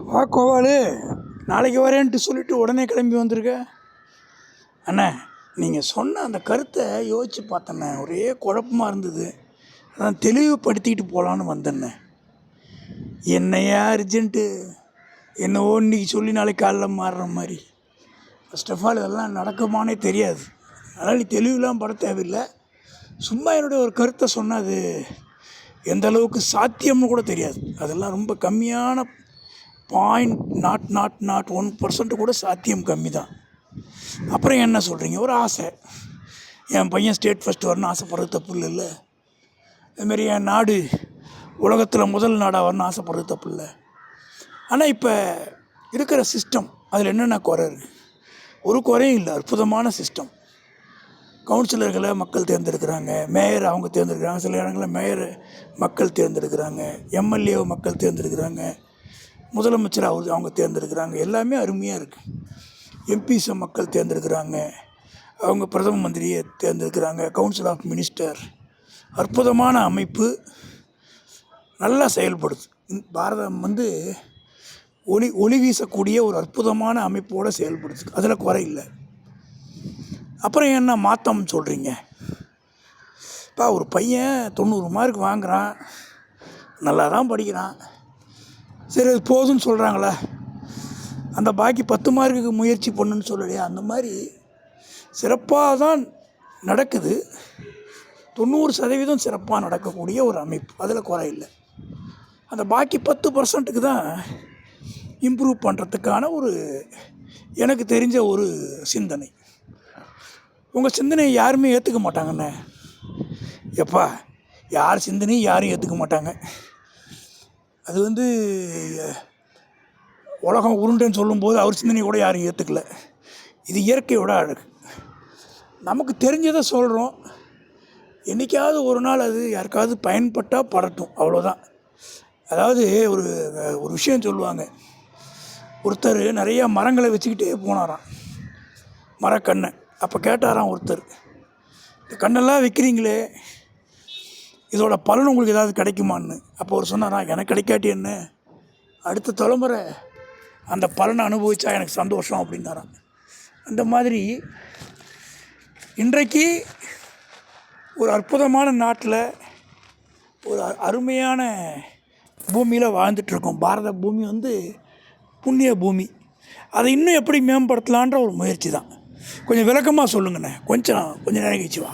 வா கோவாலு, நாளைக்கு வரேன்ட்டு சொல்லிவிட்டு உடனே கிளம்பி வந்திருக்க. அண்ணே, நீங்கள் சொன்ன அந்த கருத்தை யோசித்து பார்த்தண்ணே, ஒரே குழப்பமாக இருந்தது. அதான் தெளிவுபடுத்திக்கிட்டு போகலான்னு வந்தேண்ணே. என்னையா அர்ஜென்ட்டு, என்னவோ இன்றைக்கி சொல்லி நாளைக்கு காலைல மாறுற மாதிரி. ஃபஸ்ட் ஆஃப் ஆல் இதெல்லாம் நடக்குமானே தெரியாது. அதனால் நீ தெளிவுலாம் பட தேவையில்லை. சும்மா என்னுடைய ஒரு கருத்தை சொன்னால் அது எந்த அளவுக்கு சாத்தியம்னு கூட தெரியாது. அதெல்லாம் ரொம்ப கம்மியான 0.001% கூட சாத்தியம் கம்மி தான். அப்புறம் என்ன சொல்கிறீங்க? ஒரு ஆசை, என் பையன் ஸ்டேட் ஃபஸ்ட் வரணும்னு ஆசைப்படுறது தப்பு இல்லை. அதுமாரி என் நாடு உலகத்தில் முதல் நாடாக வரணும்னு ஆசைப்படுறது தப்பு இல்லை. ஆனால் இப்போ இருக்கிற சிஸ்டம் அதில் என்னென்ன குறை இருக்குது? ஒரு குறையும் இல்லை. அற்புதமான சிஸ்டம். கவுன்சிலர்களை மக்கள் தேர்ந்தெடுக்கிறாங்க, மேயர் அவங்க தேர்ந்தெடுக்கிறாங்க, சில இடங்களில் மேயர் மக்கள் தேர்ந்தெடுக்கிறாங்க, எம்எல்ஏவை மக்கள் தேர்ந்தெடுக்கிறாங்க, முதலமைச்சர் அவங்க தேர்ந்தெடுக்கிறாங்க. எல்லாமே அருமையாக இருக்குது. எம்பிஸை மக்கள் தேர்ந்தெடுக்கிறாங்க, அவங்க பிரதம மந்திரியை தேர்ந்தெடுக்கிறாங்க, கவுன்சில் ஆஃப் மினிஸ்டர். அற்புதமான அமைப்பு, நல்லா செயல்படுது. பாரதம் ஒளி வீசக்கூடிய ஒரு அற்புதமான அமைப்போடு செயல்படுது. அதில் குறை இல்லை. அப்புறம் என்ன மாற்றம் சொல்கிறீங்க? இப்போ ஒரு பையன் 90 மார்க் வாங்குகிறான், நல்லா தான் படிக்கிறான், சரி அது போதும்னு சொல்கிறாங்களே, அந்த பாக்கி 10 மார்க்குக்கு முயற்சி பண்ணுன்னு சொல்லலையா? அந்த மாதிரி சிறப்பாக தான் நடக்குது. 90% சிறப்பாக நடக்கக்கூடிய ஒரு அமைப்பு, அதில் குறை இல்லை. அந்த பாக்கி 10%க்கு தான் இம்ப்ரூவ் பண்ணுறதுக்கான ஒரு எனக்கு தெரிஞ்ச ஒரு சிந்தனை. உங்கள் சிந்தனையை யாருமே ஏற்றுக்க மாட்டாங்கண்ணே. எப்பா, யார் சிந்தனையும் யாரும் ஏற்றுக்க மாட்டாங்க. அது உலகம் உருண்டுன்னு சொல்லும்போது அவர் சிந்தனையை கூட யாரும் ஏற்றுக்கல. இது இயற்கையோட அழகு. நமக்கு தெரிஞ்சதை சொல்கிறோம். என்றைக்காவது ஒரு நாள் அது யாருக்காவது பயன்பட்டால் படட்டும், அவ்வளோதான். அதாவது ஒரு விஷயம் சொல்லுவாங்க. ஒருத்தர் நிறையா மரங்களை வச்சுக்கிட்டே போனாராம், மரக்கண்ணை. அப்போ கேட்டாராம் ஒருத்தர், இந்த கண்ணெல்லாம் வைக்கிறீங்களே, இதோட பலன் உங்களுக்கு ஏதாவது கிடைக்குமான்னு. அப்போ அவர் சொன்னாராம், எனக்கு கிடைக்காட்டி என்ன, அடுத்த தலைமுறை அந்த பலனை அனுபவித்தா எனக்கு சந்தோஷம் அப்படின்னாராம். அந்த மாதிரி இன்றைக்கு ஒரு அற்புதமான நாட்டில் ஒரு அருமையான பூமியில் வாழ்ந்துட்டுருக்கோம். பாரத பூமி புண்ணிய பூமி. அதை இன்னும் எப்படி மேம்படுத்தலான்ற ஒரு முயற்சி தான். கொஞ்சம் விளக்கமாக சொல்லுங்கண்ணே. கொஞ்சம் நேரம் கழிச்சு வா.